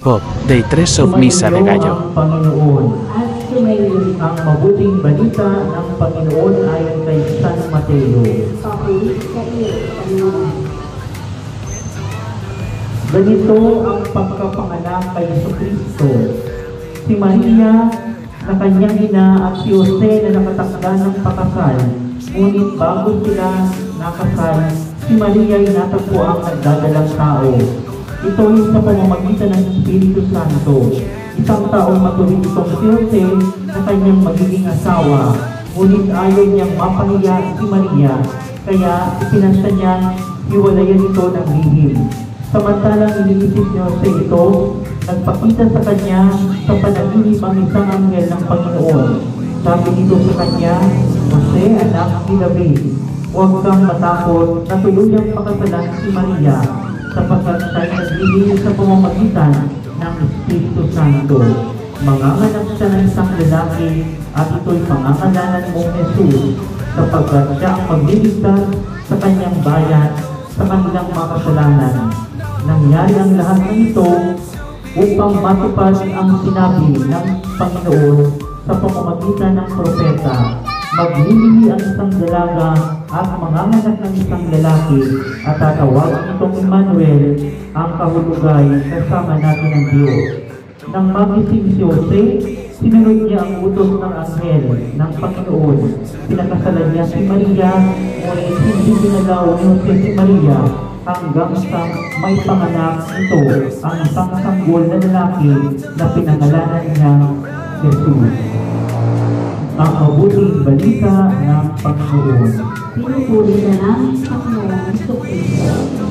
Po, Day 3 of Misa de Gallo. Ang Panginoon. Ang mabuting balita ng Panginoon ayon kay San Mateo. Ganito ang pagkapanganak kay Jesucristo. Si Maria na kanyang ina at si Jose na nakatakda ng pakasal. Ngunit bago sila nakasal, si Maria ay natagpo ang nagdadalang tao. Ito ay sa pamamagitan ng Espiritu Santo. Isang taong matuwid itong si Jose na kanyang magiging asawa. Ngunit ayaw niyang mapahiya si Maria, kaya ipinasa niya hiwalayan ito ng lihim. Samantalang iniisip ni Jose ito, nagpakita sa kanya sa panaginip ang isang anghel ng Panginoon. Sabi nito sa kanya, Jose, anak ni David, huwag kang matakot na tuluyang pakasalan si Maria, sapagkat siya'y naglilinis sa pamamagitan ng Espiritu Santo. Manganganak siya ng isang lalaki at ito'y pangangalanan mong Jesus, sapagkat siya ang magliligtas sa kanyang bayan sa kanilang mga kasalanan. Nangyari ang lahat ng ito upang matupad ang sinabi ng Panginoon sa pamamagitan ng propeta. Maglilihi ang isang dalaga at manganganak ng isang lalaki at tatawagin itong Emmanuel, ang kahulugay kasama natin ng Diyos. Nang magising si Jose, sinunod niya ang utos ng anghel ng Panginoon. Pinakasalan niya si Maria, ngunit hindi pinalaw ni Jose si Maria hanggang sa may panganak ito ang isang sanggol na lalaki na pinangalanan niya Jesus. Ang mabuting balita ng Panginoon. Pinupuri ka ng Panginoon Jesucristo.